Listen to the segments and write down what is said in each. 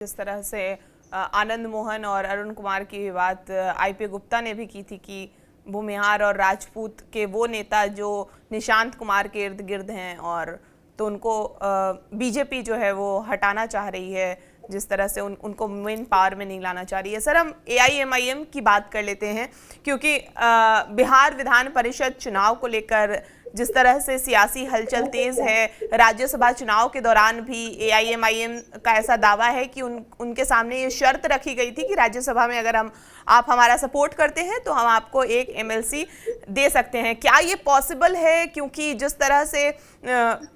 जिस तरह से आनंद मोहन और अरुण कुमार की बात आईपी गुप्ता ने भी की थी कि भूमिहार और राजपूत के वो नेता जो निशांत कुमार के इर्द गिर्द हैं, और तो उनको बीजेपी जो है वो हटाना चाह रही है, जिस तरह से उनको मेन पावर में नहीं लाना चाह रही है। सर, हम एआईएमआईएम की बात कर लेते हैं, क्योंकि बिहार विधान परिषद चुनाव को लेकर जिस तरह से सियासी हलचल तेज है, राज्यसभा चुनाव के दौरान भी एआईएमआईएम का ऐसा दावा है कि उनके सामने ये शर्त रखी गई थी कि राज्यसभा में अगर आप हमारा सपोर्ट करते हैं तो हम आपको एक एमएलसी दे सकते हैं। क्या ये पॉसिबल है? क्योंकि जिस तरह से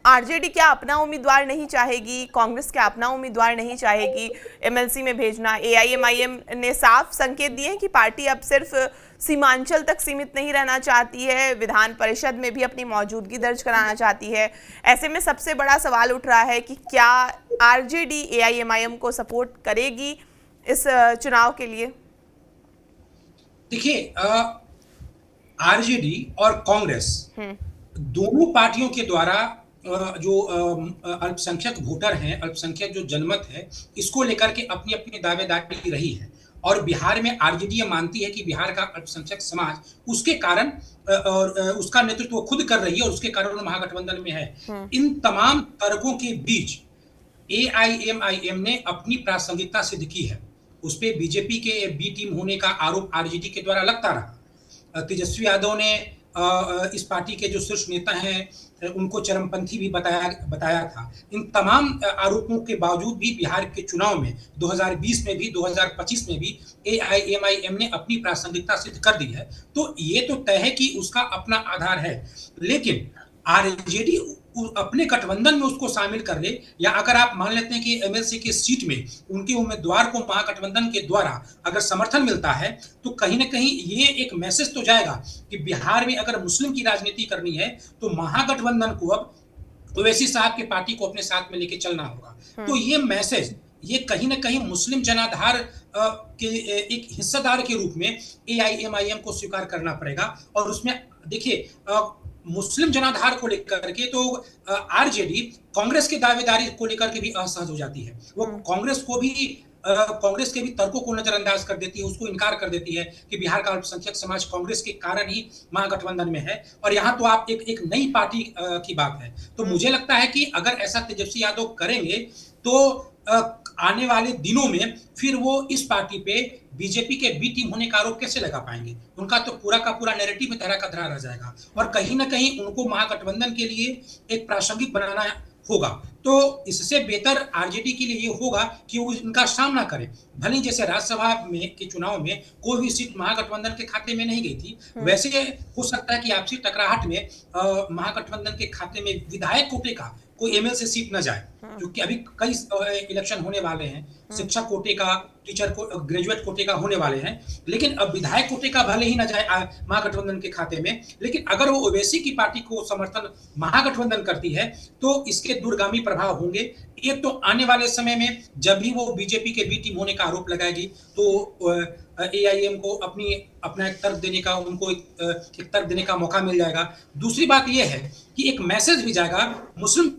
आरजेडी क्या अपना उम्मीदवार नहीं चाहेगी, कांग्रेस क्या अपना उम्मीदवार नहीं चाहेगी एमएलसी में भेजना, एआईएमआईएम ने साफ संकेत दिए हैं कि पार्टी अब सिर्फ सीमांचल तक सीमित नहीं रहना चाहती है, विधान परिषद में भी अपनी मौजूदगी दर्ज कराना चाहती है। ऐसे में सबसे बड़ा सवाल उठ रहा है कि क्या आरजेडी एआईएमआईएम को सपोर्ट करेगी इस चुनाव के लिए? देखिए, आरजेडी और कांग्रेस दोनों पार्टियों के द्वारा जो अल्पसंख्यक वोटर हैं, अल्पसंख्यक जो जनमत है, इसको लेकर के अपनी अपनी दावेदारी रही है। और बिहार में आरजेडी ये मानती है कि बिहार का अल्पसंख्यक समाज उसके कारण और उसका नेतृत्व वो खुद कर रही है और उसके कारण वो महागठबंधन में है। इन तमाम तर्कों के बीच एआईएमआईएम ने अपनी प्रासंगिकता सिद्ध की है। उस पे बीजेपी के बी टीम होने का आरोप आरजेडी के द्वारा लगता रहा। तेजस्वी यादव ने इस पार्टी के जो शीर्ष नेता हैं उनको चरमपंथी भी बताया था। इन तमाम आरोपों के बावजूद भी बिहार के चुनाव में 2020 में भी 2025 में भी एआईएमआईएम ने अपनी प्रासंगिकता सिद्ध कर दी है। तो ये तो तय है कि उसका अपना आधार है, लेकिन आरजेडी अपने गठबंधन में उसको शामिल कर ले, या अगर आप मान लेते हैं कि एमएलसी की सीट में उनके उम्मीदवार को महागठबंधन के द्वारा अगर समर्थन मिलता है, तो कहीं ना कहीं ये एक मैसेज तो जाएगा कि बिहार में अगर मुस्लिम की राजनीति करनी है तो महागठबंधन को अब ओवैसी साहब की पार्टी को अपने साथ में लेके चलना होगा। तो ये मैसेज ये कहीं ना कहीं मुस्लिम जनाधार के एक हिस्सेदार के रूप में एआईएमआईएम को स्वीकार करना पड़ेगा। और उसमें देखिए, मुस्लिम जनाधार को लेकर के तो आरजेडी कांग्रेस की दावेदारी को लेकर के भी असहज हो जाती है। वो कांग्रेस के भी तर्कों को नजरअंदाज कर देती है, उसको इनकार कर देती है कि बिहार का अल्पसंख्यक समाज कांग्रेस के कारण ही महागठबंधन में है। और यहाँ तो आप एक नई पार्टी की बात है। तो मुझे लगता है कि अगर ऐसा तेजस्वी यादव करेंगे तो आने वाले दिनों में फिर वो इस पार्टी पे बीजेपी के बी टीम होने का आरोप कैसे लगा पाएंगे? उनका तो पूरा का पूरा नैरेटिव में धरा का धरा रह जाएगा और कहीं ना कहीं उनको महागठबंधन के लिए एक प्रासंगिक बनाना होगा। तो इससे बेहतर आरजेडी के लिए ये होगा कि वो इनका सामना करे। भले जैसे राज्यसभा में के चुनाव में कोई भी सीट महागठबंधन के खाते में नहीं गई थी, वैसे हो सकता है कि आपसी टकराहट में महागठबंधन के खाते में विधायक कोटे का कोई एमएलसी सीट न जाए, क्योंकि अभी कई इलेक्शन होने वाले हैं। शिक्षक कोटे का, टीचर को, ग्रेजुएट कोटे का होने वाले हैं, लेकिन अब विधायक कोटे का भले ही न जाए महागठबंधन के खाते में, लेकिन अगर वो ओवैसी की पार्टी को समर्थन महागठबंधन करती है तो इसके दूरगामी प्रभाव होंगे। एक तो आने वाले समय में जब भी वो बीजेपी के बी टीम होने का आरोप लगाएगी तो एआईएम को अपना एक तर्क देने का उनको एक तर्क देने का मौका मिल जाएगा। दूसरी बात यह है कि एक मैसेज भी जाएगा मुस्लिम,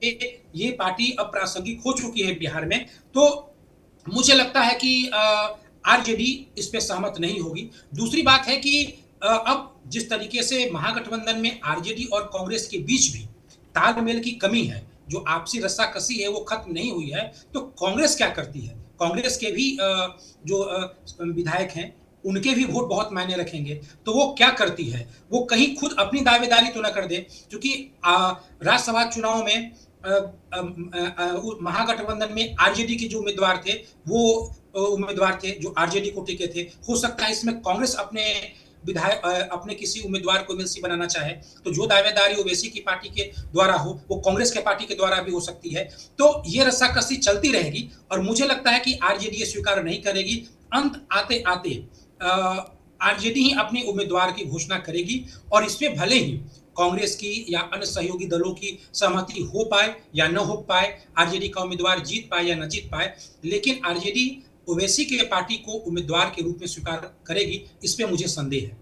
ये पार्टी अब प्रासंगिक हो चुकी है बिहार में। तो मुझे लगता है कि आरजेडी इस पे सहमत नहीं होगी। दूसरी बात है कि अब जिस तरीके से महागठबंधन में आरजेडी और कांग्रेस के बीच भी तालमेल की कमी है, जो आपसी रस्साकसी है वो खत्म नहीं हुई है, तो कांग्रेस क्या करती है? कांग्रेस के भी जो विधायक हैं उनके भी वोट बहुत मायने रखेंगे। तो वो क्या करती है? वो कहीं खुद अपनी दावेदारी तो ना कर दे, क्योंकि राज्यसभा चुनाव में महागठबंधन में आरजेडी के जो उम्मीदवार थे वो उम्मीदवार थे जो आरजेडी कोटे के थे। हो सकता है इसमें कांग्रेस अपने विधायक अपने किसी उम्मीदवार को एमएलसी बनाना चाहे, तो जो दावेदारी ओवैसी की पार्टी के द्वारा हो वो कांग्रेस के पार्टी के द्वारा भी हो सकती है। तो ये रस्साकसी चलती रहेगी और मुझे लगता है कि आरजेडी ये स्वीकार नहीं करेगी। अंत आते आते आरजेडी ही अपने उम्मीदवार की घोषणा करेगी और इसमें भले ही कांग्रेस की या अन्य सहयोगी दलों की सहमति हो पाए या न हो पाए, आरजेडी का उम्मीदवार जीत पाए या न जीत पाए, लेकिन आरजेडी ओवैसी के पार्टी को उम्मीदवार के रूप में स्वीकार करेगी, इस पे मुझे संदेह है।